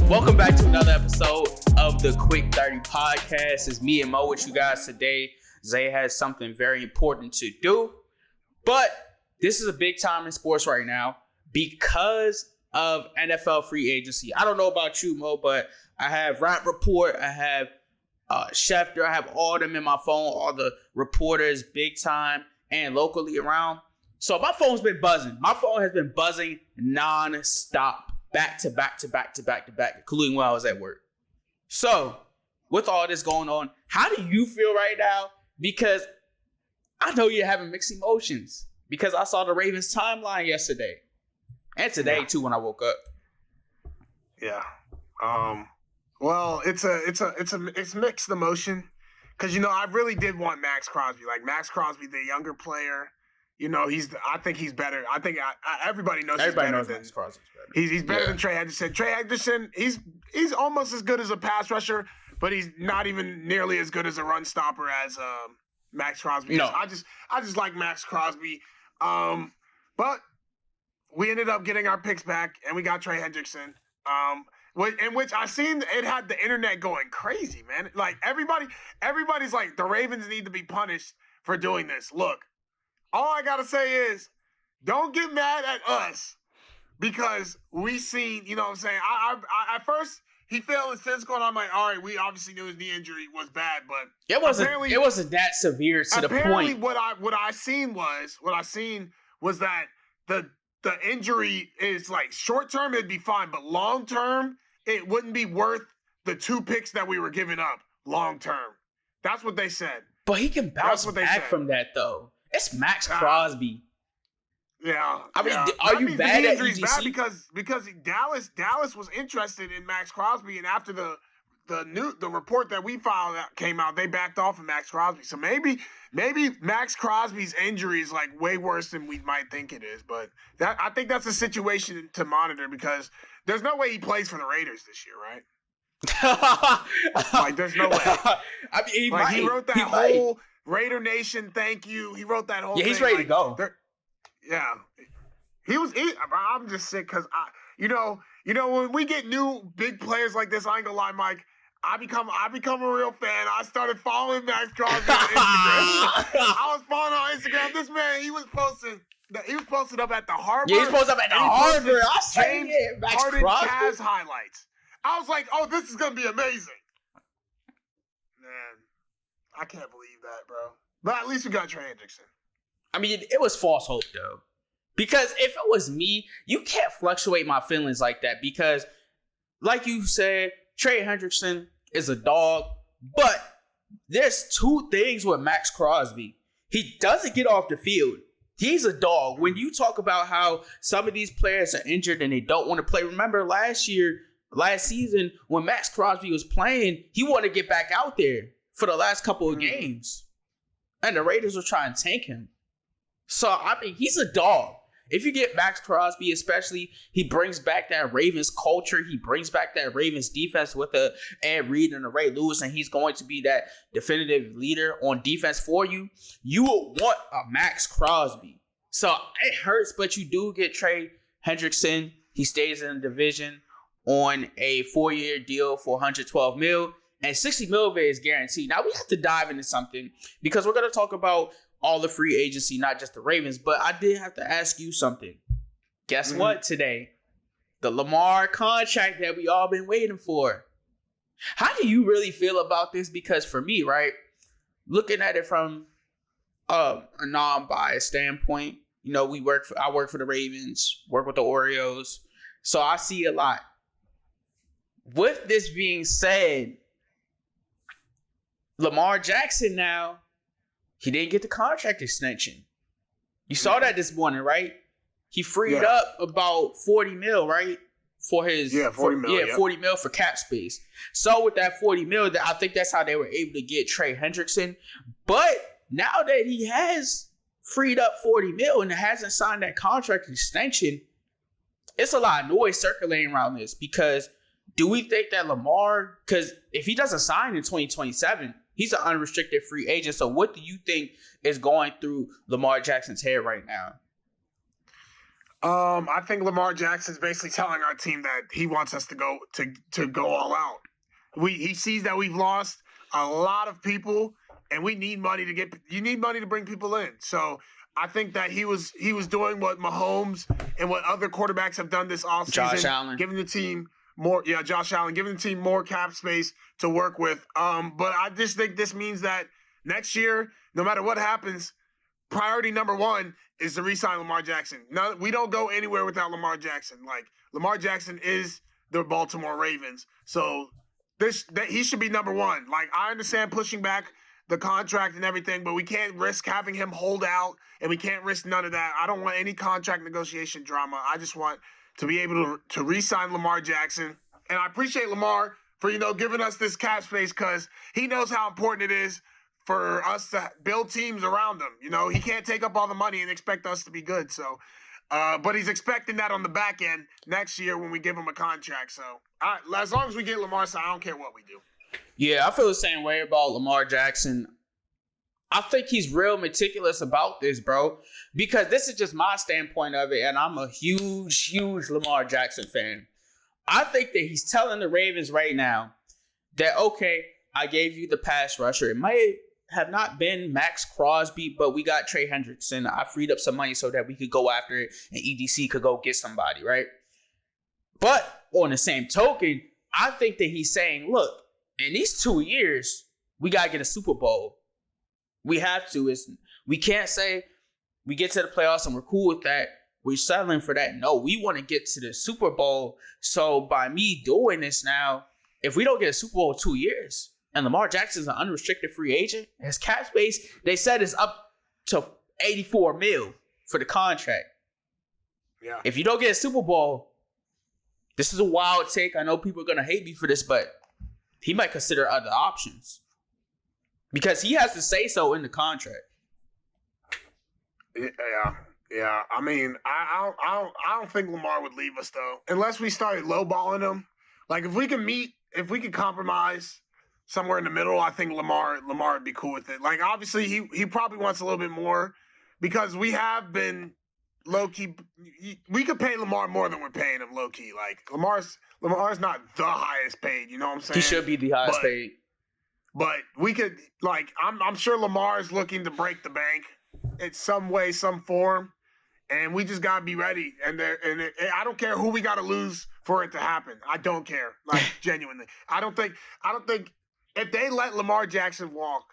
Welcome back to another episode of the Quick 30 Podcast. It's me and Mo with you guys today. Zay has something very important to do, but this is a big time in sports right now because of NFL free agency. I don't know about you, Mo, but I have Rap Report, I have Schefter, I have all of them in my phone, all the reporters, big time and locally around. So my phone's been buzzing. My phone has been buzzing non-stop. Back to back, including while I was at work. So, with all this going on, how do you feel right now? Because I know you're having mixed emotions. Because I saw the Ravens timeline yesterday. And today, too, when I woke up. Yeah. Well, it's mixed emotion. Because, I really did want Maxx Crosby. Like, Maxx Crosby, the younger player. I think he's better. I think everybody knows. Everybody knows Maxx Crosby's better. He's better than Trey Hendrickson. Trey Hendrickson, he's almost as good as a pass rusher, but he's not even nearly as good as a run stopper as Maxx Crosby. No, I just like Maxx Crosby. But we ended up getting our picks back, and we got Trey Hendrickson. In which I seen it had the internet going crazy, man. Like everybody's like, the Ravens need to be punished for doing this. Look. All I got to say is, don't get mad at us because we seen, you know what I'm saying? I at first, he fell in physical, and I'm like, all right, we obviously knew his knee injury was bad, but it wasn't that severe to the point. Apparently, what I seen was that the injury is like short-term, it'd be fine, but long-term, it wouldn't be worth the 2 picks that we were giving up long-term. That's what they said. But he can bounce back from that, though. It's Maxx Crosby. Yeah. I mean, are you bad at EGC? Bad because Dallas was interested in Maxx Crosby, and after the report that we filed that came out, they backed off of Maxx Crosby. So maybe Maxx Crosby's injury is like way worse than we might think it is. But I think that's a situation to monitor because there's no way he plays for the Raiders this year, right? Like, there's no way. I mean, he wrote that whole Raider Nation, thank you. He wrote that whole thing. Yeah, he's ready to go. Yeah. I'm just sick because when we get new big players like this, I ain't gonna lie, Mike, I become a real fan. I started following Maxx Crosby on Instagram. I was following on Instagram. This man, he was posted up at the Harbor. Yeah, he was posted up at the Harbor. I say it, Maxx Crosby. Cavs highlights. I was like, oh, this is gonna be amazing. Man, I can't believe that, bro. But at least we got Trey Hendrickson. I mean, it was false hope, though. Because if it was me, you can't fluctuate my feelings like that. Because, like you said, Trey Hendrickson is a dog. But there's 2 things with Maxx Crosby. He doesn't get off the field. He's a dog. When you talk about how some of these players are injured and they don't want to play. Remember last season, when Maxx Crosby was playing, he wanted to get back out there for the last couple of games. And the Raiders were trying to tank him. So, I mean, he's a dog. If you get Maxx Crosby, especially, he brings back that Ravens culture. He brings back that Ravens defense with Ed Reed and Ray Lewis, and he's going to be that definitive leader on defense for you. You would want a Maxx Crosby. So, it hurts, but you do get Trey Hendrickson. He stays in the division on a 4-year deal for $112 million. And $60 million is guaranteed. Now, we have to dive into something because we're going to talk about all the free agency, not just the Ravens. But I did have to ask you something. Guess what today? The Lamar contract that we all been waiting for. How do you really feel about this? Because for me, right, looking at it from a non-biased standpoint, I work for the Ravens, work with the Orioles. So I see a lot. With this being said, Lamar Jackson now, he didn't get the contract extension. You saw that this morning, right? He freed up about $40 million, right? For his $40 million. $40 million for cap space. So with that $40 million, I think that's how they were able to get Trey Hendrickson. But now that he has freed up $40 million and hasn't signed that contract extension, it's a lot of noise circulating around this because do we think that Lamar, because if he doesn't sign in 2027, he's an unrestricted free agent. So what do you think is going through Lamar Jackson's head right now? I think Lamar Jackson's basically telling our team that he wants us to go all out. He sees that we've lost a lot of people, and we need money to get. You need money to bring people in. So I think that he was doing what Mahomes and what other quarterbacks have done this offseason. Josh Allen. Giving the team more. Yeah, Josh Allen giving the team more cap space to work with. But I just think this means that next year, no matter what happens, priority number one is to re-sign Lamar Jackson. No, we don't go anywhere without Lamar Jackson. Like, Lamar Jackson is the Baltimore Ravens. So he should be number one. Like, I understand pushing back the contract and everything, but we can't risk having him hold out, and we can't risk none of that. I don't want any contract negotiation drama. I just want to be able to re-sign Lamar Jackson. And I appreciate Lamar for, giving us this cap space, because he knows how important it is for us to build teams around him. He can't take up all the money and expect us to be good. So, but he's expecting that on the back end next year when we give him a contract. So, as long as we get Lamar, so I don't care what we do. Yeah, I feel the same way about Lamar Jackson. I think he's real meticulous about this, bro, because this is just my standpoint of it, and I'm a huge, huge Lamar Jackson fan. I think that he's telling the Ravens right now that, okay, I gave you the pass rusher. It might have not been Maxx Crosby, but we got Trey Hendrickson. I freed up some money so that we could go after it and EDC could go get somebody, right? But on the same token, I think that he's saying, look, in these 2 years, we got to get a Super Bowl. We have to. We can't say we get to the playoffs and we're cool with that. We're settling for that. No, we want to get to the Super Bowl. So by me doing this now, if we don't get a Super Bowl in 2 years, and Lamar Jackson's an unrestricted free agent, his cap space, they said, is up to $84 million for the contract. Yeah. If you don't get a Super Bowl, this is a wild take. I know people are going to hate me for this, but he might consider other options because he has to say so in the contract. Yeah. I mean, I don't think Lamar would leave us though, unless we started lowballing him. Like, if we can compromise somewhere in the middle, I think Lamar would be cool with it. Like, obviously, he probably wants a little bit more because we have been low-key. We could pay Lamar more than we're paying him low-key. Like, Lamar's not the highest paid, you know what I'm saying? He should be the highest paid. But we could, like, I'm sure Lamar is looking to break the bank in some way, some form, and we just got to be ready. And I don't care who we got to lose for it to happen. I don't care. Like, genuinely. I don't think if they let Lamar Jackson walk,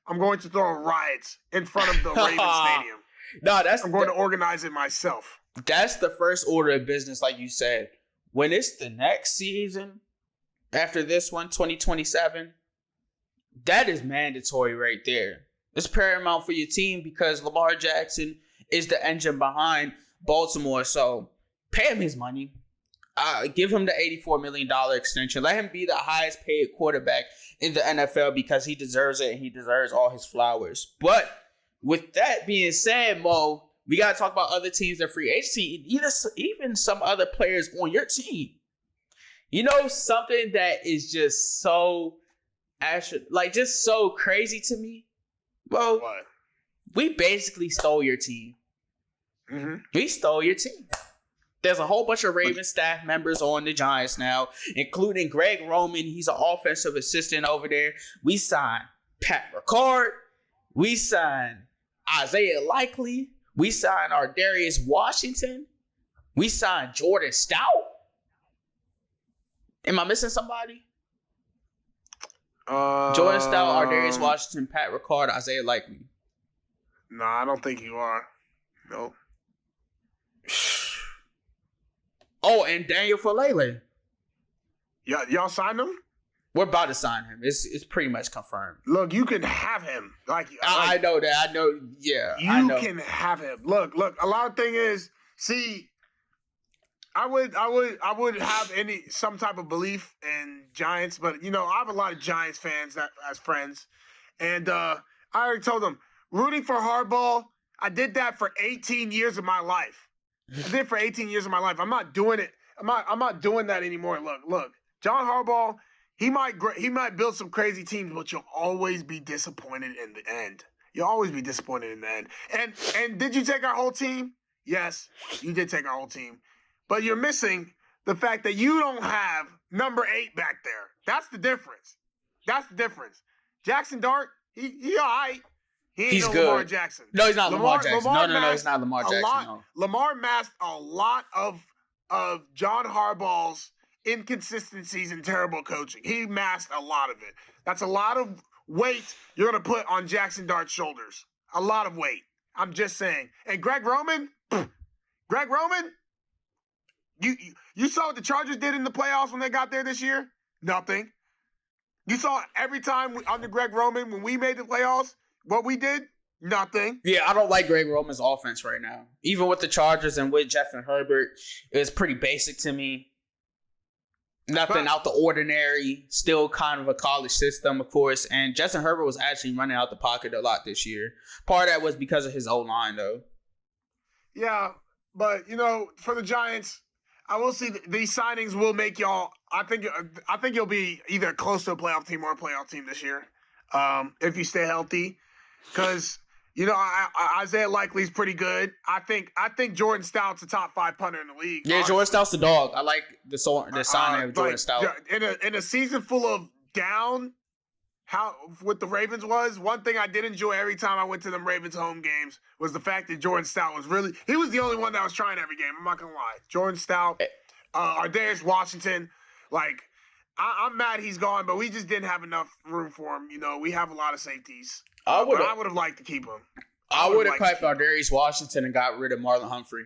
I'm going to throw riots in front of the Ravens Stadium. No, I'm going to organize it myself. That's the first order of business, like you said. When it's the next season, after this one, 2027, that is mandatory right there. It's paramount for your team because Lamar Jackson is the engine behind Baltimore. So pay him his money. Give him the $84 million extension. Let him be the highest paid quarterback in the NFL because he deserves it and he deserves all his flowers. But with that being said, Mo, we got to talk about other teams in free agency, even some other players on your team. You know, something that is just so crazy to me? Well, what? We basically stole your team. Mm-hmm. We stole your team. There's a whole bunch of Ravens staff members on the Giants now, including Greg Roman. He's an offensive assistant over there. We signed Pat Ricard. We signed Isaiah Likely. We signed Darius Washington. We signed Jordan Stout. Am I missing somebody? Jordan Stout, Darius Washington, Pat Ricard, Isaiah Likely. No, I don't think you are. No. Oh, and Daniel Falele. Y'all signed him? We're about to sign him. It's pretty much confirmed. Look, you can have him. I know that. I know. Yeah, you can have him. Look. A lot of thing is, see, I would have some type of belief in Giants, but I have a lot of Giants fans as friends, and I already told them rooting for Harbaugh. I did that for 18 years of my life. I did it for 18 years of my life. I'm not doing it. I'm not doing that anymore. Look. John Harbaugh, he might build some crazy teams, but you'll always be disappointed in the end. You'll always be disappointed in the end. And did you take our whole team? Yes, you did take our whole team. But you're missing the fact that you don't have number 8 back there. That's the difference. Jackson Dart, he all right. He's no good. Lamar Jackson. No, he's not Lamar Jackson. No, he's not Lamar Jackson. No. Lamar masked a lot of John Harbaugh's inconsistencies and terrible coaching. He masked a lot of it. That's a lot of weight you're going to put on Jackson Dart's shoulders. A lot of weight. I'm just saying. And Greg Roman, you saw what the Chargers did in the playoffs when they got there this year? Nothing. You saw every time under Greg Roman when we made the playoffs, what we did? Nothing. Yeah, I don't like Greg Roman's offense right now. Even with the Chargers and with Jeff and Herbert, it was pretty basic to me. Nothing out the ordinary. Still kind of a college system, of course. And Justin Herbert was actually running out the pocket a lot this year. Part of that was because of his O-line, though. Yeah, but, for the Giants, I will see these signings will make y'all. I think you'll be either close to a playoff team or a playoff team this year, if you stay healthy. Because Isaiah Likely's pretty good. I think Jordan Stout's a top 5 punter in the league. Yeah, honestly. Jordan Stout's the dog. I like the signing of Jordan Stout. In a season full of down, how what the Ravens was, one thing I did enjoy every time I went to them Ravens home games was the fact that Jordan Stout he was the only one that was trying every game. I'm not gonna lie. Jordan Stout, Ardarius Washington, I'm mad he's gone, but we just didn't have enough room for him. We have a lot of safeties. I would have liked to keep him. I would have kept Ardarius Washington and got rid of Marlon Humphrey.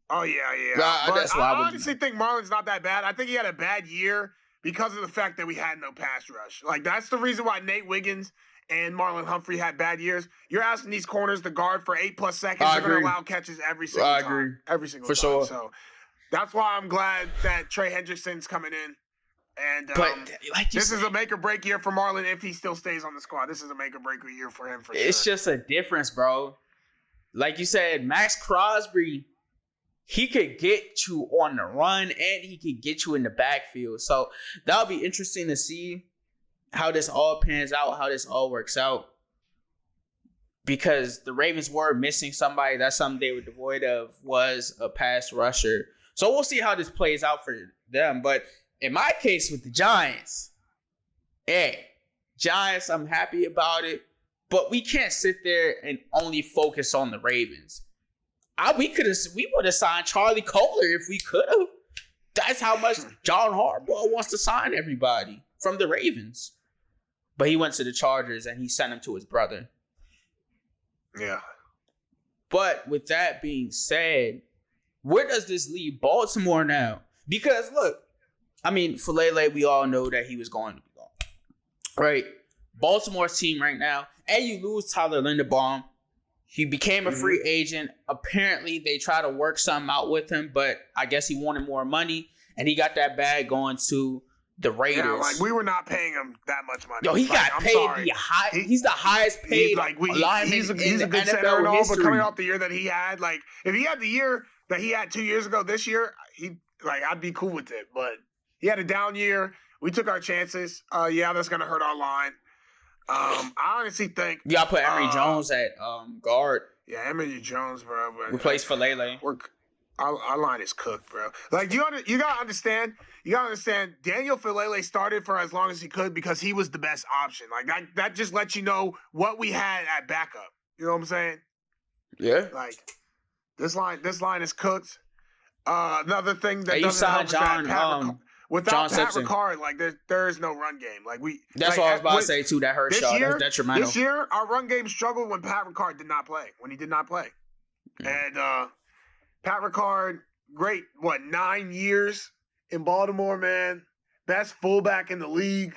Oh, yeah. That's why I honestly think Marlon's not that bad. I think he had a bad year because of the fact that we had no pass rush. That's the reason why Nate Wiggins and Marlon Humphrey had bad years. You're asking these corners to guard for 8+ seconds. They're going to allow catches every single time. I agree. Every single time. For sure. So that's why I'm glad that Trey Hendrickson's coming in. And this is a make or break year for Marlon if he still stays on the squad. This is a make or break year for him for sure. It's just a difference, bro. Like you said, Maxx Crosby, he could get you on the run and he could get you in the backfield. So that'll be interesting to see how this all pans out, how this all works out. Because the Ravens were missing somebody. That's something they were devoid of, was a pass rusher. So we'll see how this plays out for them. But in my case with the Giants, I'm happy about it, but we can't sit there and only focus on the Ravens. We would have signed Charlie Kohler if we could have. That's how much John Harbaugh wants to sign everybody from the Ravens. But he went to the Chargers and he sent him to his brother. Yeah. But with that being said, where does this leave Baltimore now? Because look, Falele, we all know that he was going to be gone. Right? Baltimore's team right now, and you lose Tyler Linderbaum. He became a free agent. Apparently, they try to work something out with him, but I guess he wanted more money, and he got that bag going to the Raiders. Yeah, we were not paying him that much money. Yo, he got paid he's the highest paid lineman he's a good NFL center and all, history. but coming off the year that he had, if he had the year that he had 2 years ago this year, I'd be cool with it, but he had a down year. We took our chances. That's going to hurt our line. I honestly think... You got to put Emory Jones at guard. Yeah, Emory Jones, bro. Replace Falele. Our line is cooked, bro. You got to understand... Daniel Falele started for as long as he could because he was the best option. That just lets you know what we had at backup. You know what I'm saying? Yeah. This line is cooked. Another thing that doesn't help is without Pat Ricard, there is no run game. That's what I was about to say too. That hurt shot. That's detrimental. This year, our run game struggled when Pat Ricard did not play. And Pat Ricard, great. 9 years in Baltimore, man. Best fullback in the league.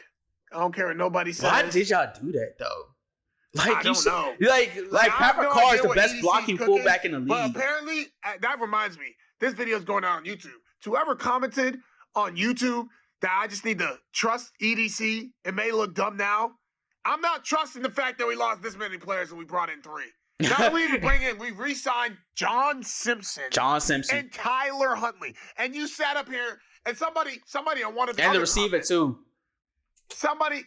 I don't care what nobody says. Why did y'all do that though? I don't know. Pat Ricard is the best blocking fullback in the league. But apparently, that reminds me. This video is going out on YouTube. To whoever commented on YouTube that I just need to trust EDC, it may look dumb now. I'm not trusting the fact that we lost this many players and we brought in 3. Now we re-signed John Simpson, and Tyler Huntley. And you sat up here and somebody on one of the and the receiver too. Somebody,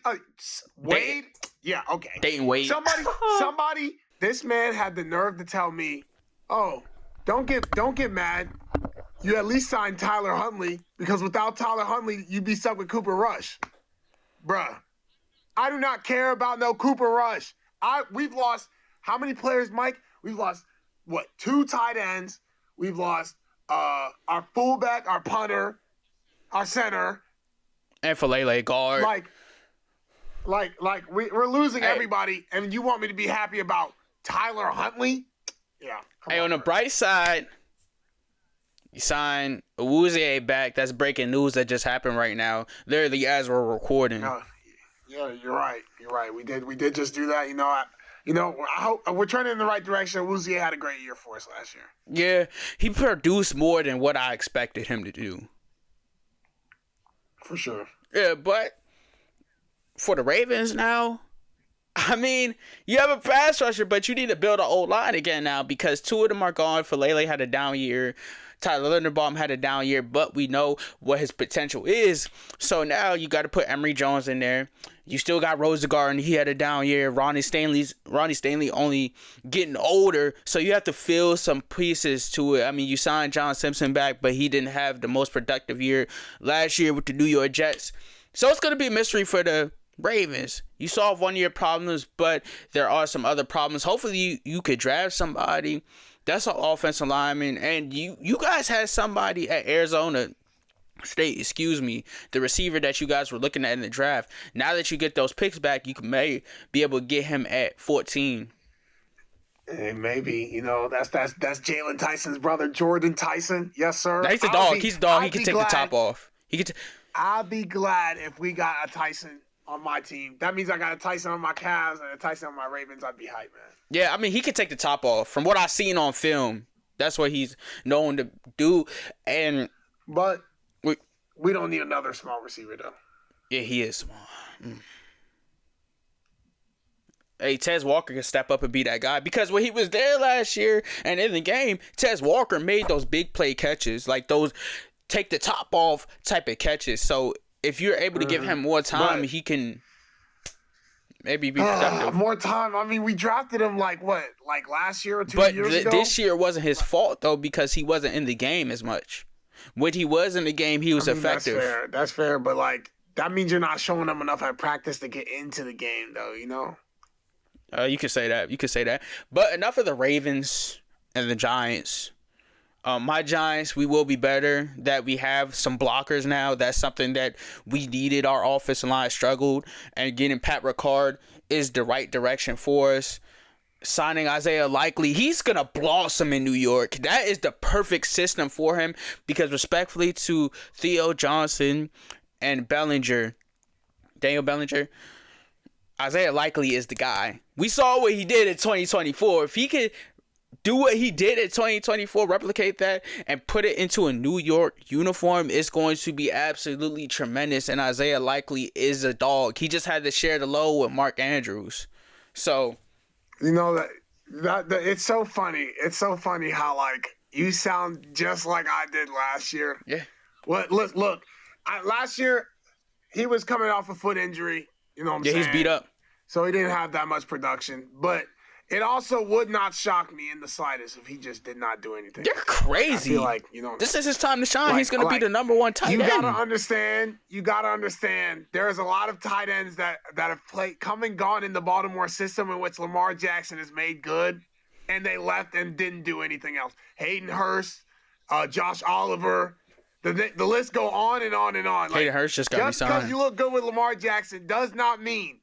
Wade. Yeah, okay. Dayton Wade. Somebody. This man had the nerve to tell me Oh, don't get mad. You at least signed Tyler Huntley, because without Tyler Huntley, you'd be stuck with Cooper Rush. Bruh. I do not care about no Cooper Rush. We've lost how many players, Mike? We've lost, 2 tight ends. We've lost our fullback, our punter, our center. And Falele guard. We're losing everybody, and you want me to be happy about Tyler Huntley? Yeah. On the bright side, you signed Awuzie back. That's breaking news that just happened right now, literally as we're recording. Yeah, you're right. We did just do that. I hope we're trending in the right direction. Awuzie had a great year for us last year. Yeah, he produced more than what I expected him to do. For sure. Yeah, but for the Ravens now, I mean, you have a pass rusher, but you need to build an old line again now, because 2 of them are gone. Falele had a down year. Tyler Linderbaum had a down year, but we know what his potential is. So now you got to put Emory Jones in there. You still got Rosengarten, and he had a down year. Ronnie Stanley only getting older, so you have to fill some pieces to it. I mean, you signed John Simpson back, but he didn't have the most productive year last year with the New York Jets. So it's going to be a mystery for the Ravens. You solve 1-year problems, but there are some other problems. Hopefully you could draft somebody that's an offensive lineman, and you guys had somebody at Arizona State, the receiver that you guys were looking at in the draft. Now that you get those picks back, you may be able to get him at 14. And maybe, that's Jalen Tyson's brother, Jordan Tyson. Yes, sir. Now, he's a dog. He's a dog. He can take the top off. I'll be glad if we got a Tyson on my team. That means I got a Tyson on my Cavs and a Tyson on my Ravens. I'd be hyped, man. Yeah, I mean, he could take the top off. From what I've seen on film, that's what he's known to do. But we don't need another small receiver, though. Yeah, he is small. Hey, Tez Walker can step up and be that guy, because when he was there last year and in the game, Tez Walker made those big play catches, like those take the top off type of catches. So if you're able to give him more time, he can maybe be productive. More time. I mean, we drafted him like last year or 2 years ago? But this year wasn't his fault, though, because he wasn't in the game as much. When he was in the game, he was effective. That's fair. But, that means you're not showing him enough at practice to get into the game, though, You could say that. But enough of the Ravens and the Giants. My Giants, we will be better. That we have some blockers now. That's something that we needed. Our offensive line struggled, and getting Pat Ricard is the right direction for us. Signing Isaiah Likely, he's going to blossom in New York. That is the perfect system for him, because respectfully to Theo Johnson and Daniel Bellinger, Isaiah Likely is the guy. We saw what he did in 2024. If he could do what he did in 2024, replicate that, and put it into a New York uniform, it's going to be absolutely tremendous. And Isaiah Likely is a dog. He just had to share the load with Mark Andrews. So, that it's so funny. It's so funny how you sound just like I did last year. Yeah. Look. Last year he was coming off a foot injury. You know what I'm saying? Yeah, he's beat up. So he didn't have that much production, but it also would not shock me in the slightest if he just did not do anything. You're crazy. I feel like, this is his time to shine. He's going to be the number one tight end. You got to understand, there's a lot of tight ends that have come and gone in the Baltimore system in which Lamar Jackson has made good, and they left and didn't do anything else. Hayden Hurst, Josh Oliver, the list go on and on and on. Hayden Hurst just got me signed. Just because you look good with Lamar Jackson does not mean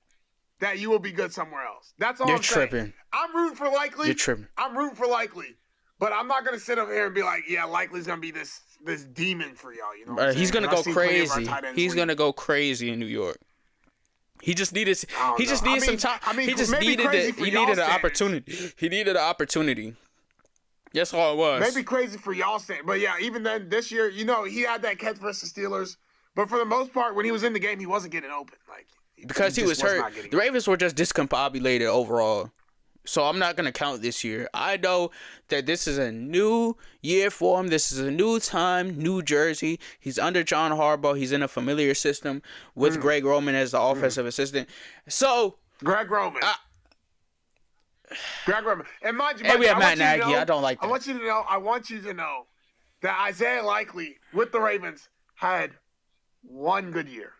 that you will be good somewhere else. That's all I'm saying. Tripping. I'm rooting for Likely. You're tripping. I'm rooting for Likely. But I'm not going to sit up here and be like, yeah, Likely's going to be this demon for y'all. He's going to go crazy. He's going to go crazy in New York. He just needed some time. He needed an opportunity. He needed an opportunity. That's all it was. Maybe crazy for y'all saying. But yeah, even then this year, he had that catch versus Steelers. But for the most part, when he was in the game, he wasn't getting open. Because he was hurt. The Ravens were just discombobulated overall. So I'm not going to count this year. I know that this is a new year for him. This is a new time, New Jersey. He's under John Harbaugh. He's in a familiar system with Greg Roman as the offensive assistant. So Greg Roman. Greg Roman. And mind you, And we have I Matt want you to Nagy. know- I don't like that. I want you to know that Isaiah Likely with the Ravens had one good year.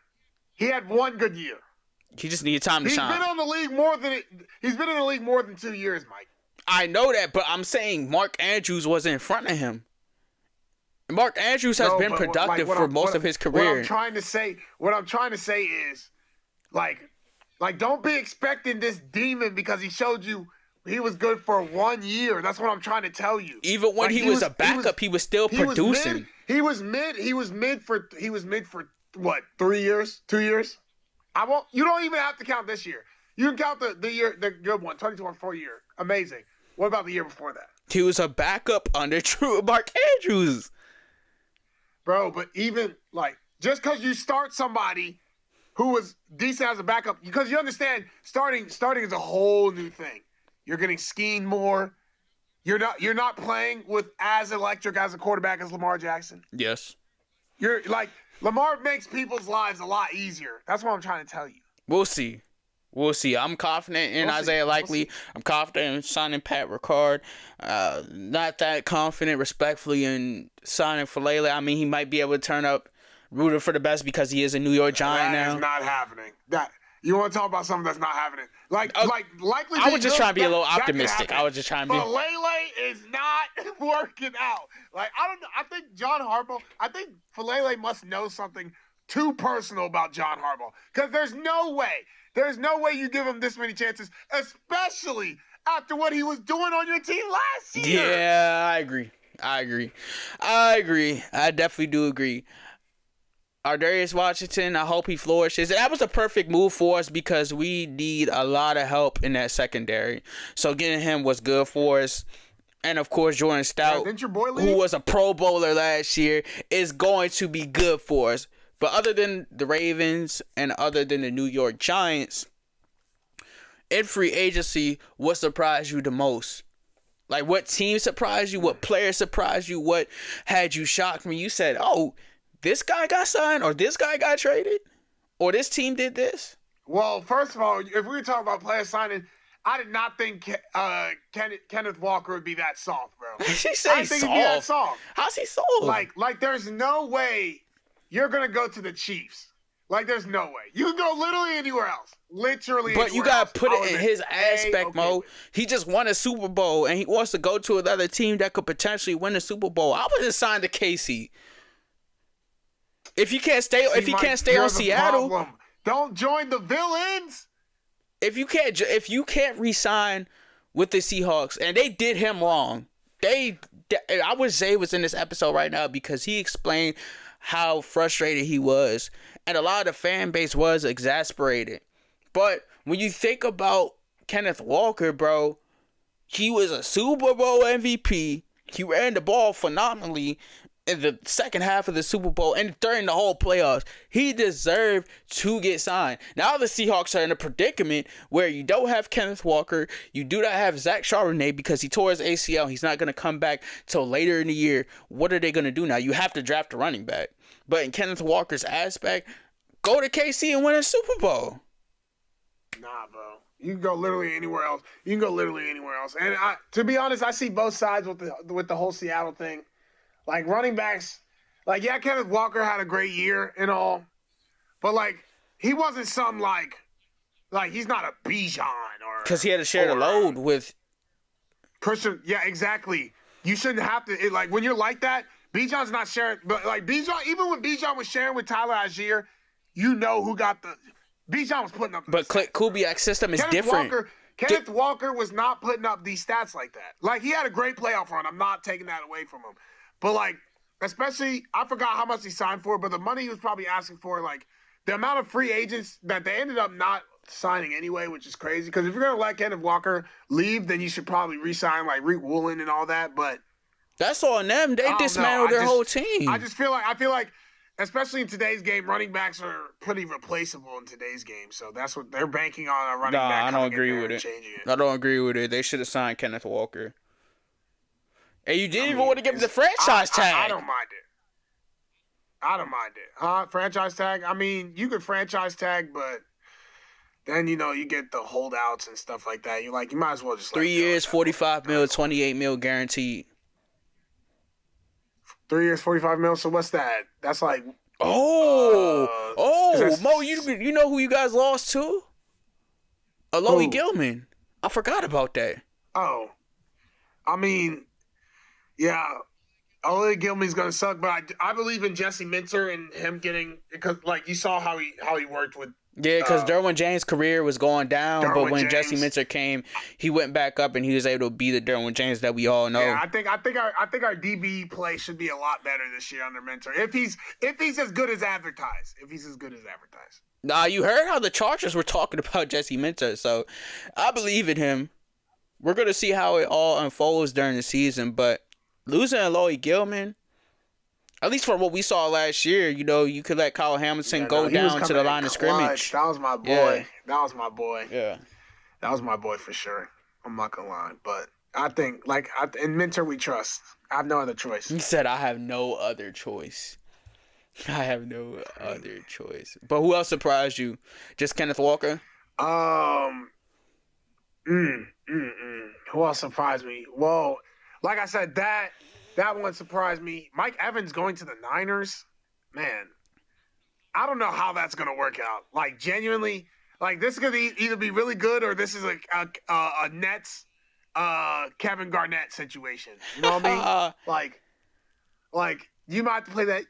He had one good year. He just needed time to He's shine. been in the league more than 2 years, Mike. I know that, but I'm saying Mark Andrews was in front of him. Mark Andrews has been productive for most of his career. What I'm trying to say is, like, don't be expecting this demon because he showed you he was good for 1 year. That's what I'm trying to tell you. Even when he was a backup, he was still producing. He was mid for what, 3 years, 2 years? You don't even have to count this year. You can count the good one, 2024 year. Amazing. What about the year before that? He was a backup under Mark Andrews. Bro, but even, like, just because you start somebody who was decent as a backup, because you understand starting is a whole new thing. You're getting schemed more. You're not playing with as electric as a quarterback as Lamar Jackson. Yes. You're like, Lamar makes people's lives a lot easier. That's what I'm trying to tell you. We'll see. I'm confident in Isaiah Likely. I'm confident in signing Pat Ricard. Not that confident, respectfully, in signing Falele. I mean, he might be able to turn up rooting for the best because he is a New York Giant now. That is not happening. You want to talk about something that's not happening? Likely. I was just trying to be a little optimistic. Falele is not working out. Like, I don't know. I think Falele must know something too personal about John Harbaugh. Because there's no way you give him this many chances, especially after what he was doing on your team last year. Yeah, I agree. I definitely do agree. Darius Washington, I hope he flourishes. That was a perfect move for us because we need a lot of help in that secondary. So getting him was good for us. And, of course, Jordan Stout, who was a Pro Bowler last year, is going to be good for us. But other than the Ravens and other than the New York Giants, in free agency, what surprised you the most? Like, what team surprised you? What player surprised you? What had you shocked when you said, oh, this guy got signed, or this guy got traded, or this team did this? Well, first of all, if we talk about player signing, I did not think Kenneth Walker would be that soft, bro. He said he's soft. He'd be that soft. How's he soft? Like there's no way you're gonna go to the Chiefs. Like, there's no way. You can go literally anywhere else. But you gotta put it in his aspect, Mo. He just won a Super Bowl, and he wants to go to another team that could potentially win the Super Bowl. I would have signed to KC. If you can't stay on Seattle, don't join the villains. If you can't re-sign with the Seahawks, and they did him wrong, I wish Zay was in this episode right now because he explained how frustrated he was, and a lot of the fan base was exasperated. But when you think about Kenneth Walker, bro, he was a Super Bowl MVP. He ran the ball phenomenally in the second half of the Super Bowl and during the whole playoffs. He deserved to get signed. Now the Seahawks are in a predicament where you don't have Kenneth Walker. You do not have Zach Charbonnet because he tore his ACL. He's not going to come back till later in the year. What are they going to do now? You have to draft a running back. But in Kenneth Walker's aspect, go to KC and win a Super Bowl. Nah, bro. You can go literally anywhere else. And to be honest, I see both sides with the whole Seattle thing. Like, running backs, like, yeah, Kenneth Walker had a great year and all, but, like, he wasn't some, like he's not a Bijan or... Because he had to share the load with... Christian, yeah, exactly. You shouldn't have to, like, when you're like that, Bijan's not sharing, but, like, Bijan, even when Bijan was sharing with Tyler Algier, you know who got the... Bijan was putting up... But Kubiak's system is different. Kenneth Walker was not putting up these stats like that. Like, he had a great playoff run. I'm not taking that away from him. But, like, especially, I forgot how much he signed for, but the money he was probably asking for, like, the amount of free agents that they ended up not signing anyway, which is crazy. Because if you're going to let Kenneth Walker leave, then you should probably re-sign, like, Reek Woolen and all that. But that's on them. They dismantled their whole team. I feel like, especially in today's game, running backs are pretty replaceable in today's game. So that's what they're banking on, a running back. I don't agree with it. I don't agree with it. They should have signed Kenneth Walker. And you didn't even want to give him the franchise tag. I don't mind it. Franchise tag? I mean, you could franchise tag, but then you get the holdouts and stuff like that. You're like, you might as well just 3 years, 45 mil, 28 mil guaranteed. 3 years, 45 mil. So what's that? That's like Mo, you know who you guys lost to? Aloy Gilman. I forgot about that. Oh, I mean, yeah, Aloy Gilman's gonna suck, but I believe in Jesse Minter and him getting, because like you saw how he worked with. Yeah, because Derwin James' career was going down, but when Jesse Minter came, he went back up and he was able to be the Derwin James that we all know. Yeah, I think our DB play should be a lot better this year under Minter if he's as good as advertised. Nah, you heard how the Chargers were talking about Jesse Minter, so I believe in him. We're gonna see how it all unfolds during the season, but losing Aloy Gilman, at least from what we saw last year, you could let Kyle Hamilton go down to the line of scrimmage. That was my boy. Yeah. That was my boy. Yeah. That was my boy for sure. I'm not gonna lie, but I think in Minter we trust. I have no other choice. He said, "I have no other choice." I have no other choice. But who else surprised you? Just Kenneth Walker? Who else surprised me? Well, like I said, that one surprised me. Mike Evans going to the Niners, man. I don't know how that's gonna work out. Like genuinely, like this is gonna either be really good or this is a Nets Kevin Garnett situation. You know what I mean? like you might have to play that.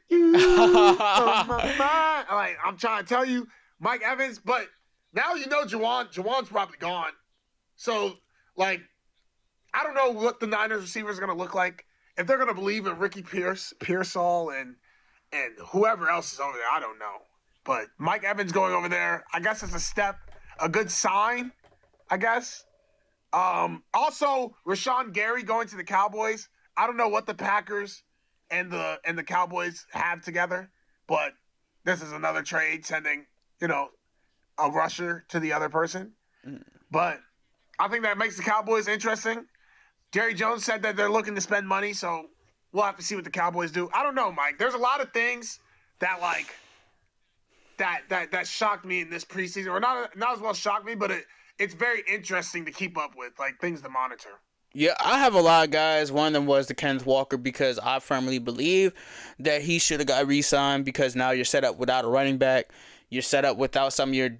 Like I'm trying to tell you, Mike Evans. But now Juwan's probably gone. So like, I don't know what the Niners receivers are gonna look like. If they're gonna believe in Ricky Pearsall and whoever else is over there, I don't know. But Mike Evans going over there, I guess it's a good sign, I guess. Also, Rashawn Gary going to the Cowboys. I don't know what the Packers and the Cowboys have together, but this is another trade sending, a rusher to the other person. But I think that makes the Cowboys interesting. Jerry Jones said that they're looking to spend money, so we'll have to see what the Cowboys do. I don't know, Mike. There's a lot of things that that shocked me in this preseason, or not as well shocked me, but it's very interesting to keep up with, like things to monitor. Yeah, I have a lot of guys. One of them was the Kenneth Walker, because I firmly believe that he should have got re-signed, because now you're set up without a running back. You're set up without some of your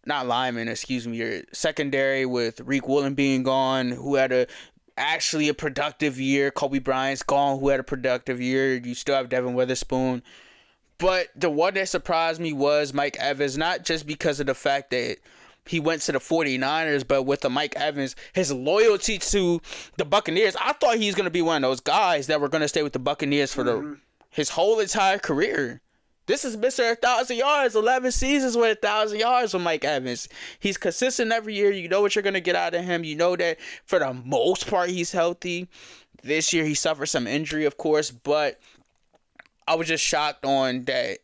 your secondary, with Reek Woolen being gone, who had actually a productive year. Kobe Bryant's gone, who had a productive year. You still have Devin Witherspoon. But the one that surprised me was Mike Evans, not just because of the fact that he went to the 49ers, but with the Mike Evans, his loyalty to the Buccaneers. I thought he was going to be one of those guys that were going to stay with the Buccaneers for his whole entire career. This is Mr. 1,000 yards, 11 seasons with 1,000 yards with Mike Evans. He's consistent every year. You know what you're going to get out of him. You know that for the most part he's healthy. This year he suffered some injury, of course, but I was just shocked on that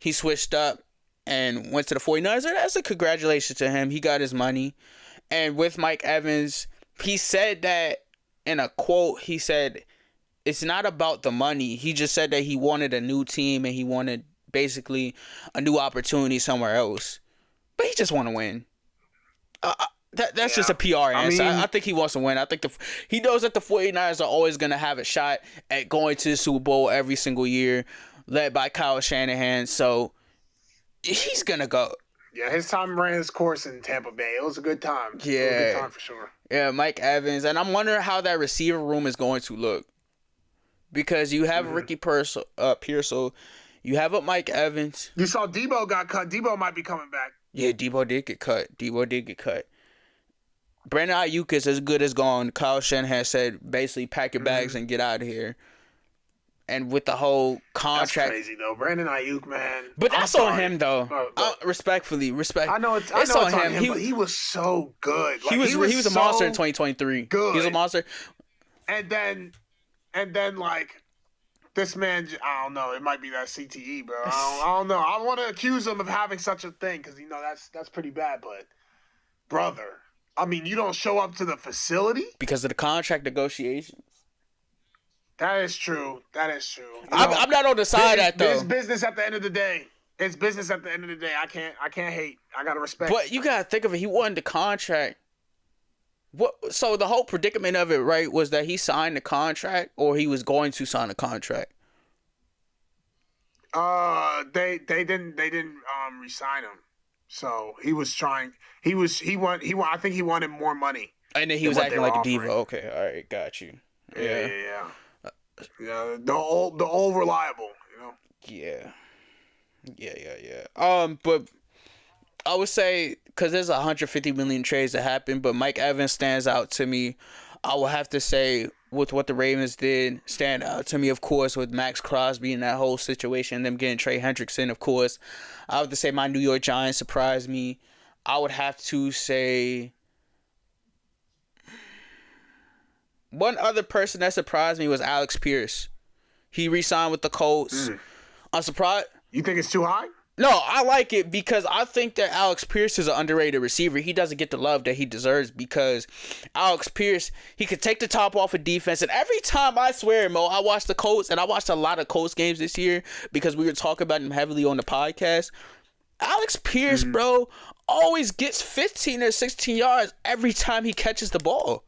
he switched up and went to the 49ers. That's a congratulations to him. He got his money. And with Mike Evans, he said that in a quote, he said, it's not about the money. He just said that he wanted a new team and he wanted basically a new opportunity somewhere else. But he just want to win. That's just a PR answer. I think he wants to win. I think he knows that the 49ers are always going to have a shot at going to the Super Bowl every single year, led by Kyle Shanahan. So he's going to go. Yeah, his time ran his course in Tampa Bay. It was a good time. Yeah. It was a good time for sure. Yeah, Mike Evans. And I'm wondering how that receiver room is going to look. Because you have Ricky Pearsall, you have Mike Evans. You saw Debo got cut. Debo might be coming back. Yeah, Debo did get cut. Brandon Ayuk is as good as gone. Kyle Shanahan said, basically, pack your bags and get out of here. And with the whole contract, that's crazy though, Brandon Ayuk, man. But that's on him though. Respectfully. I know it's on him. But he was so good. Like, he was a monster in 2023. Good. He was a monster. And then, like, this man, I don't know. It might be that CTE, bro. I don't know. I want to accuse him of having such a thing because, that's pretty bad. But, brother, I mean, you don't show up to the facility? Because of the contract negotiations. That is true. I'm not on the side of that, though. It's business at the end of the day. It's business at the end of the day. I can't hate. I gotta respect. But you gotta think of it. He won the contract. What? So the whole predicament of it, right, was that he signed the contract or he was going to sign a contract. They didn't re-sign him. So he was trying. He want. I think he wanted more money. And then he was acting like a diva. Okay, all right, got you. Yeah. Yeah, the old reliable, you know. Yeah. But I would say because there's 150 million trades that happen, but Mike Evans stands out to me. I will have to say with what the Ravens did stand out to me, of course, with Maxx Crosby and that whole situation, them getting Trey Hendrickson, of course. I would have to say my New York Giants surprised me. I would have to say one other person that surprised me was Alex Pierce. He re-signed with the Colts. I'm surprised. You think it's too high? No, I like it because I think that Alex Pierce is an underrated receiver. He doesn't get the love that he deserves because Alex Pierce, he could take the top off of defense. And every time, I swear, Mo, I watch the Colts, and I watched a lot of Colts games this year because we were talking about him heavily on the podcast. Alex Pierce, bro, always gets 15 or 16 yards every time he catches the ball.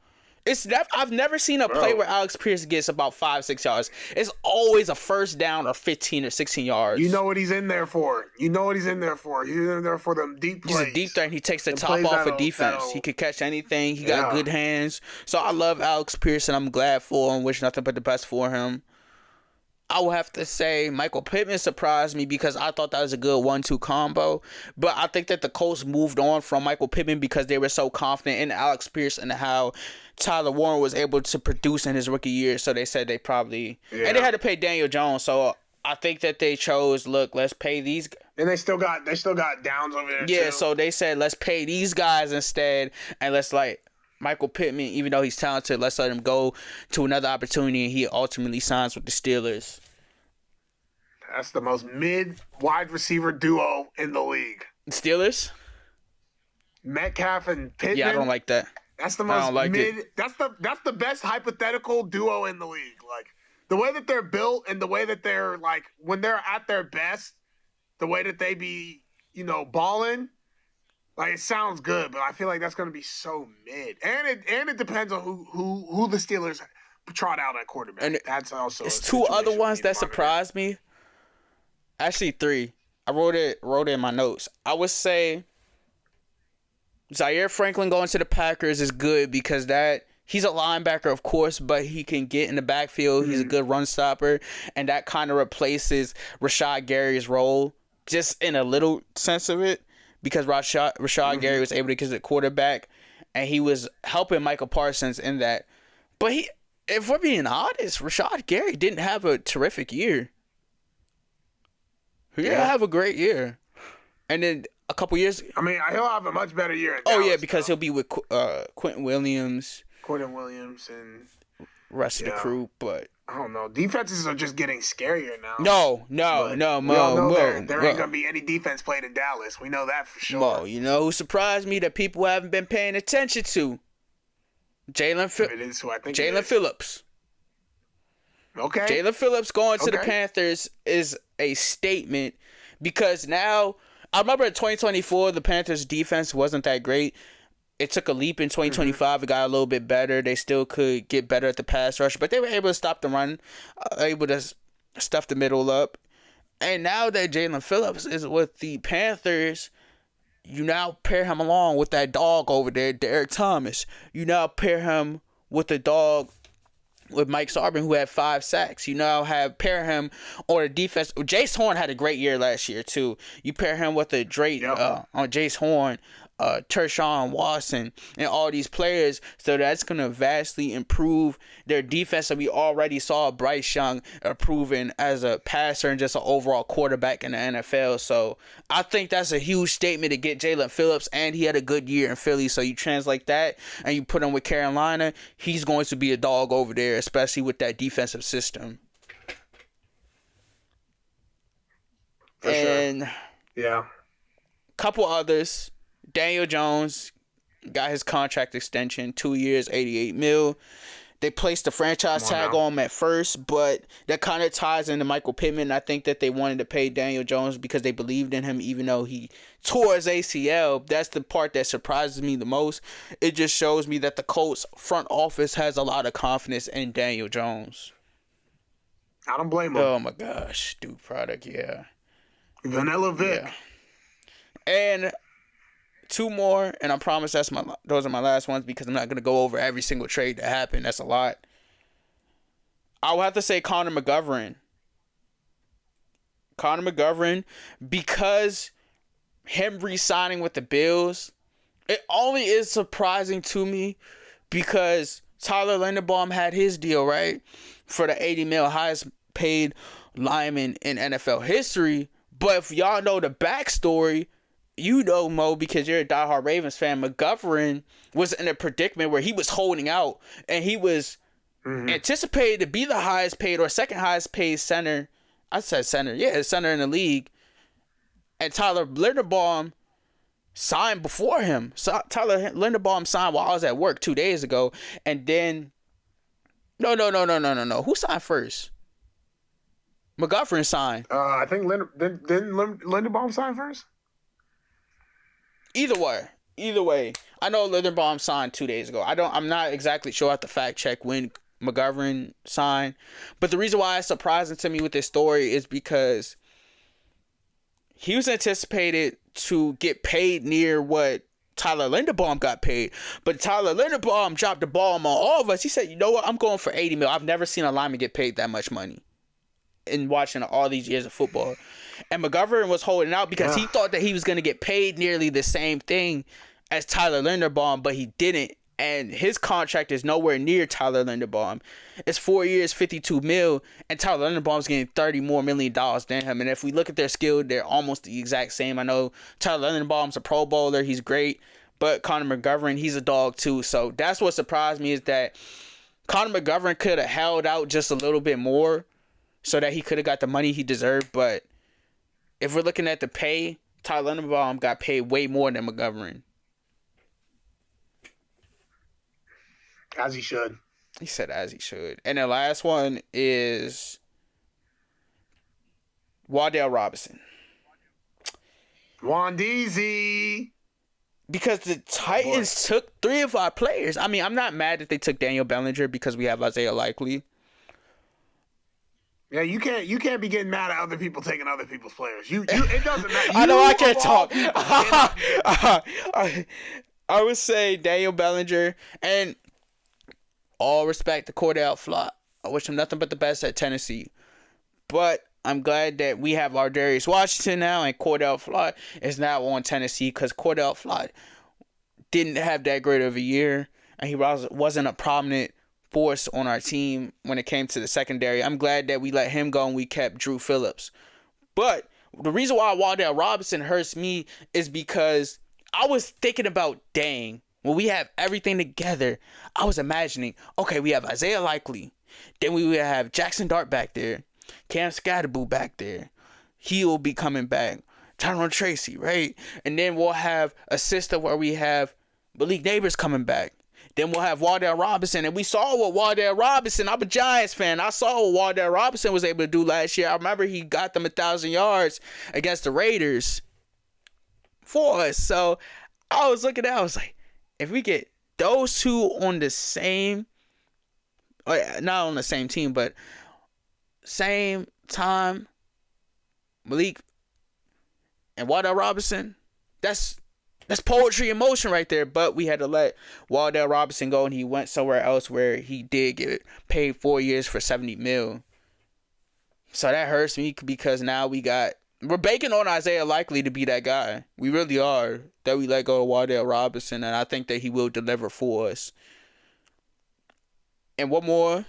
I've never seen a play where Alex Pierce gets about 5-6 yards. It's always a first down or 15 or 16 yards. You know what he's in there for. He's in there for them deep plays. He's a deep threat, and he takes the top off of defense. He could catch anything. He got good hands. So I love Alex Pierce, and I'm glad for him. Wish nothing but the best for him. I will have to say Michael Pittman surprised me because I thought that was a good 1-2 combo. But I think that the Colts moved on from Michael Pittman because they were so confident in Alex Pierce and how Tyler Warren was able to produce in his rookie year. So they said they probably... Yeah. And they had to pay Daniel Jones. So I think that they chose, look, let's pay these... And they still got Downs over there, yeah, too. So they said, let's pay these guys instead. And let's, Michael Pittman, even though he's talented, let's let him go to another opportunity, and he ultimately signs with the Steelers. That's the most mid-wide receiver duo in the league. Steelers? Metcalf and Pittman? Yeah, I don't like that. That's the most That's the best hypothetical duo in the league. Like, the way that they're built and the way that they're, when they're at their best, the way that they be, balling, it sounds good, but I feel like that's going to be so mid. And it depends on who the Steelers trot out at quarterback. And that's also it's two other ones that surprised me. Actually, 3. I wrote it in my notes. I would say Zaire Franklin going to the Packers is good because he's a linebacker, of course, but he can get in the backfield. He's a good run stopper, and that kind of replaces Rashad Gary's role, just in a little sense of it, because Rashad Gary was able to get the quarterback, and he was helping Michael Parsons in that. But if we're being honest, Rashad Gary didn't have a terrific year. He didn't have a great year. And then a couple years... I mean, he'll have a much better year in Dallas, because he'll be with Quentin Williams. And... rest of the crew, but... I don't know. Defenses are just getting scarier now. No, Mo. There ain't going to be any defense played in Dallas. We know that for sure. Mo, you know who surprised me that people haven't been paying attention to? Jalen Phillips. Okay. Jalen Phillips going to the Panthers is a statement because now... I remember in 2024, the Panthers' defense wasn't that great. It took a leap in 2025. It got a little bit better. They still could get better at the pass rush, but they were able to stop the run, able to stuff the middle up. And now that Jalen Phillips is with the Panthers, you now pair him along with that dog over there, Derek Thomas. You now pair him with the dog with Mike Sarban, who had 5 sacks. You now pair him on a defense. Jace Horn had a great year last year, too. You pair him with on Jace Horn, Tershawn Watson, and all these players. So that's going to vastly improve their defense. And we already saw Bryce Young improving as a passer and just an overall quarterback in the NFL. So I think that's a huge statement to get Jalen Phillips, and he had a good year in Philly. So you translate that and you put him with Carolina, he's going to be a dog over there, especially with that defensive system. For sure. Yeah. Couple others. Daniel Jones got his contract extension, 2 years, $88 million. they placed the franchise tag on him at first, but that kind of ties into Michael Pittman. I think that they wanted to pay Daniel Jones because they believed in him, even though he tore his ACL. That's the part that surprises me the most. It just shows me that the Colts front office has a lot of confidence in Daniel Jones. I don't blame him. Oh my gosh, dude, product, yeah. Vanilla Vic. Yeah. And 2 more, and I promise those are my last ones because I'm not going to go over every single trade that happened. That's a lot. I will have to say Connor McGovern. Connor McGovern, because him re-signing with the Bills, it only is surprising to me because Tyler Linderbaum had his deal, right? For the $80 million highest paid lineman in NFL history. But if y'all know the backstory, you know, Mo, because you're a diehard Ravens fan, McGovern was in a predicament where he was holding out and he was anticipated to be the highest paid or second highest paid center. I said center. Yeah, center in the league. And Tyler Linderbaum signed before him. So Tyler Linderbaum signed while I was at work 2 days ago. And then, no. Who signed first? McGovern signed. I think didn't Linderbaum sign first? Either way, I know Linderbaum signed 2 days ago. I'm not exactly sure. I have to fact check when McGovern signed. But the reason why it's surprising to me with this story is because he was anticipated to get paid near what Tyler Linderbaum got paid. But Tyler Linderbaum dropped the ball on all of us. He said, you know what? I'm going for $80 million. I've never seen a lineman get paid that much money in watching all these years of football. And McGovern was holding out because he thought that he was going to get paid nearly the same thing as Tyler Linderbaum, but he didn't. And his contract is nowhere near Tyler Linderbaum. It's 4 years, $52 million, and Tyler Linderbaum's getting $30 more million than him. And if we look at their skill, they're almost the exact same. I know Tyler Linderbaum's a Pro Bowler. He's great. But Connor McGovern, he's a dog too. So that's what surprised me, is that Connor McGovern could have held out just a little bit more so that he could have got the money he deserved. But if we're looking at the pay, Tyler Linderbaum got paid way more than McGovern. As he should. He said as he should. And the last one is Wardell Robinson. Wandeezy. Because the Titans took 3 of our players. I mean, I'm not mad that they took Daniel Bellinger because we have Isaiah Likely. Yeah, you can't be getting mad at other people taking other people's players. It doesn't matter. I know I can't talk. I would say Daniel Bellinger, and all respect to Cordell Flott. I wish him nothing but the best at Tennessee. But I'm glad that we have our Darius Washington now, and Cordell Flott is now on Tennessee because Cordell Flott didn't have that great of a year, and he wasn't a prominent force on our team when it came to the secondary. I'm glad that we let him go and we kept Drew Phillips. But the reason why Wardell Robinson hurts me is because I was thinking about, dang, when we have everything together, I was imagining, okay, we have Isaiah Likely, then we would have Jackson Dart back there, Cam Scatterboo back there, he will be coming back, Tyrone Tracy, right? And then we'll have a system where we have Malik Neighbors coming back. Then we'll have Wardell Robinson. And we saw what Wardell Robinson, I'm a Giants fan, I saw what Wardell Robinson was able to do last year. I remember he got them 1,000 yards against the Raiders for us. So I was looking at it, I was like, if we get those two on the same, not on the same team, but same time, Malik and Wardell Robinson, that's poetry in motion right there. But we had to let Wardell Robinson go, and he went somewhere else where he did get paid 4 years for $70 million. So that hurts me because now we're banking on Isaiah Likely to be that guy. We really are. That we let go of Wardell Robinson, and I think that he will deliver for us. And one more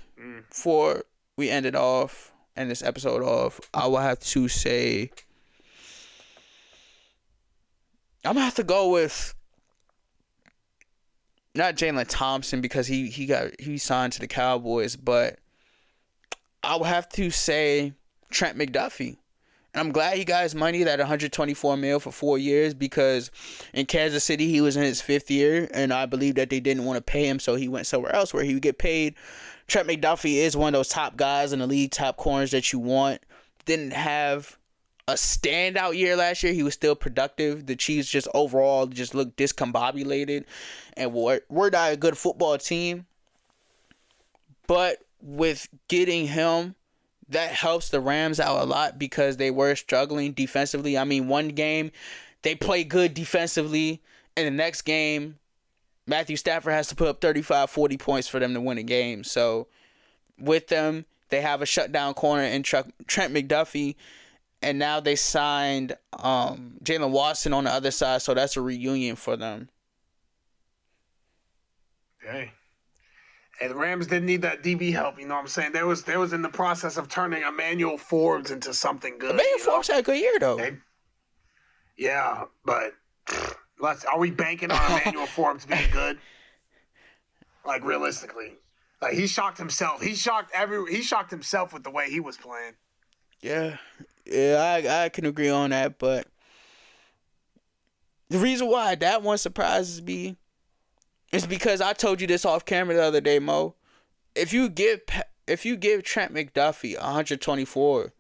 before we end it off and this episode off, I will have to say, I'm gonna have to go with not Jalen Thompson because he signed to the Cowboys, but I will have to say Trent McDuffie. I'm glad he got his money, that $124 million for 4 years, because in Kansas City he was in his 5th year, and I believe that they didn't want to pay him, so he went somewhere else where he would get paid. Trent McDuffie is one of those top guys in the league, top corners that you want. Didn't have a standout year last year. He was still productive. The Chiefs just overall just looked discombobulated, and we're not a good football team. But with getting him, that helps the Rams out a lot because they were struggling defensively. I mean, one game they play good defensively, and the next game Matthew Stafford has to put up 35, 40 points for them to win a game. So with them, they have a shutdown corner in Trent McDuffie, and now they signed Jalen Watson on the other side, so that's a reunion for them. Hey. And the Rams didn't need that DB help, you know what I'm saying? They was in the process of turning Emmanuel Forbes into something good. Emmanuel Forbes had a good year, though. Yeah, but are we banking on Emmanuel Forbes being good? Like, realistically. Like, he shocked himself. He shocked himself with the way he was playing. Yeah, I can agree on that, but the reason why that one surprises me, it's because I told you this off camera the other day, Mo. If you give Trent McDuffie 124,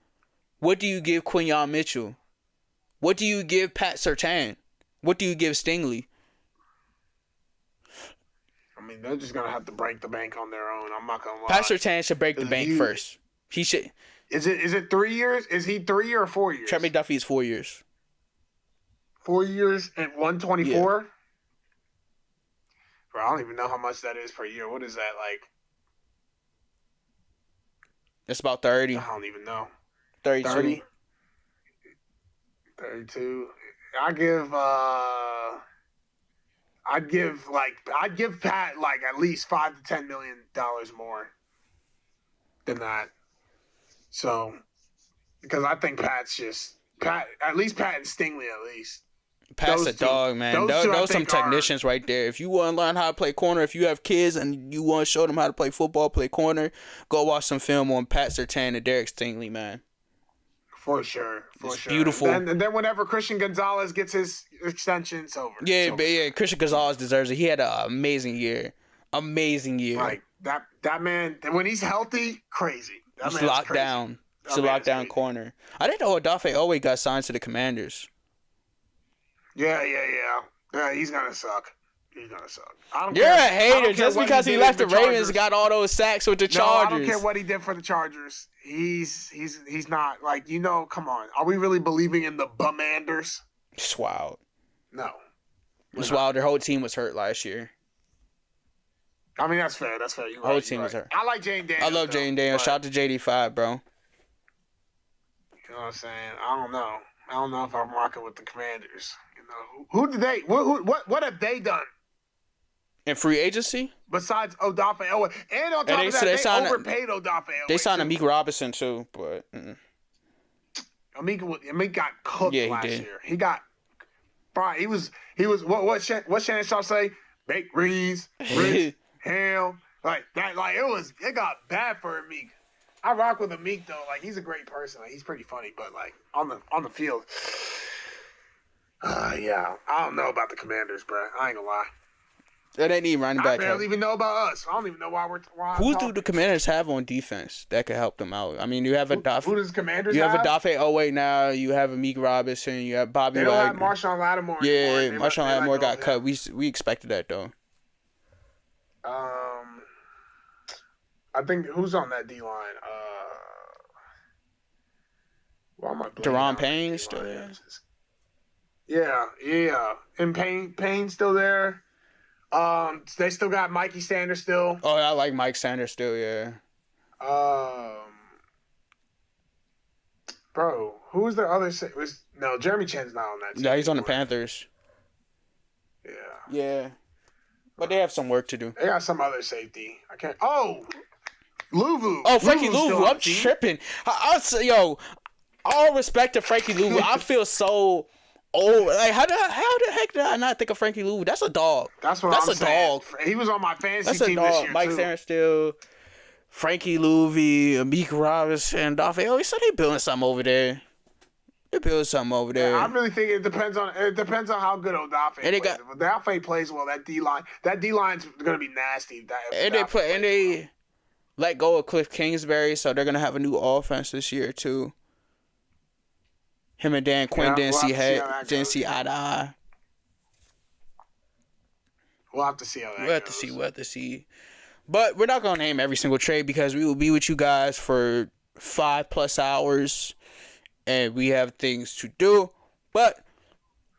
what do you give Quinyon Mitchell? What do you give Pat Surtain? What do you give Stingley? I mean, they're just gonna have to break the bank on their own. I'm not gonna lie. Pat Surtain should break the bank first. He should. Is it 3 years? Is he 3 or 4 years? Trent McDuffie is 4 years. 4 years and 124. Yeah. Bro, I don't even know how much that is per year. What is that like? It's about 30. I don't even know. 32. 30? 32. I'd give Pat like at least $5 to $10 million more than that. So, because I think Pat, at least Pat and Stingley at least. Pat's a dog, man. Those some technicians right there. If you want to learn how to play corner, if you have kids and you want to show them how to play football, play corner, go watch some film on Pat Surtain and Derek Stingley, man. For sure. Beautiful. And then whenever Christian Gonzalez gets his extension, it's over. Yeah, but yeah, Christian Gonzalez deserves it. He had an amazing year. Like that man, when he's healthy, crazy. He's locked down. He's a lockdown corner. I didn't know Odafe Owe got signed to the Commanders. Yeah, he's gonna suck. You're a hater just because he left the Ravens, got all those sacks with the Chargers. I don't care what he did for the Chargers. He's not like, come on. Are we really believing in the Bumanders? It's wild. No. It's wild. Their whole team was hurt last year. I mean, that's fair. You're right. Whole team was hurt. I like Jane Daniels. I love Jane Daniels. Shout out to JD5, bro. You know what I'm saying? I don't know if I'm rocking with the Commanders. Who did they? What have they done in free agency besides Odafe Owe? And on top of that, they overpaid Odafe Owe. They signed Amik Robinson too, but Amik got cooked last year. He got, bro. He was. What Shannon Sharp say? Baked greens, rich, ham, like that. Like it got bad for Amik. I rock with Amik though. Like, he's a great person. Like, he's pretty funny, but like on the field. Yeah, I don't know about the Commanders, bro. I ain't gonna lie. That ain't even running back. I barely even know about us. I don't even know why who do the Commanders have on defense that could help them out? I mean, you have who does Commanders you have? You have Odafe Owe now. You have Amik Robinson. You have Bobby. They don't have Marshawn Lattimore. Yeah, Marshawn Lattimore got cut. We expected that though. I think who's on that D line? Deron Payne still there. Yeah, and Payne's still there. They still got Mikey Sanders still. Oh, I like Mike Sanders still. Yeah. Bro, who's the other? No, Jeremy Chen's not on that team. Yeah, he's on the Panthers. Yeah, but they have some work to do. They got some other safety. I can't. Oh, Louvu. Oh, Frankie Louvu. I'm tripping. Yo, all respect to Frankie Louvu. I feel so. Oh, like how the heck did I not think of Frankie Louvu? That's a dog. That's I'm saying. Dog. He was on my fantasy team this year Mike Sanders still, Frankie Louvu, Amik Robinson, Odafe Owe. So they building something over there. They build something over there. Yeah, I really think it depends on how good Odafe plays. If Odafe plays well, that D line's gonna be nasty. They let go of Cliff Kingsbury, so they're gonna have a new offense this year too. Him and Dan Quinn didn't see eye to eye. We'll have to see how that goes. We'll have to see. But we're not going to name every single trade because we will be with you guys for 5+ hours and we have things to do. But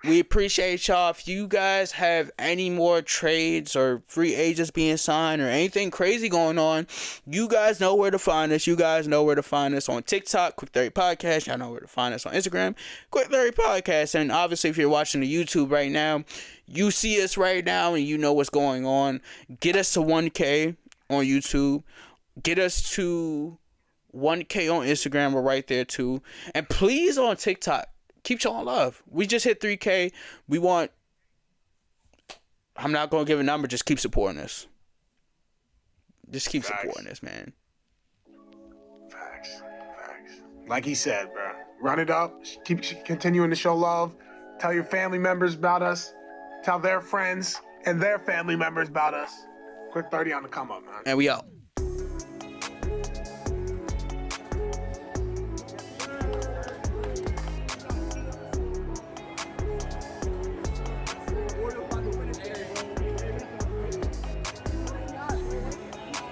we appreciate y'all. If you guys have any more trades or free agents being signed or anything crazy going on, you guys know where to find us. You guys know where to find us on TikTok, Quick 30 Podcast. Y'all know where to find us on Instagram, Quick 30 Podcast. And obviously, if you're watching the YouTube right now, you see us right now and you know what's going on. Get us to 1K on YouTube. Get us to 1K on Instagram. We're right there too. And please on TikTok, keep showing love. We just hit 3K. I'm not going to give a number. Just keep supporting us. Just keep supporting us, man. Facts. Like he said, bro. Run it up. Keep continuing to show love. Tell your family members about us. Tell their friends and their family members about us. Quick 30 on the come up, man. And we out.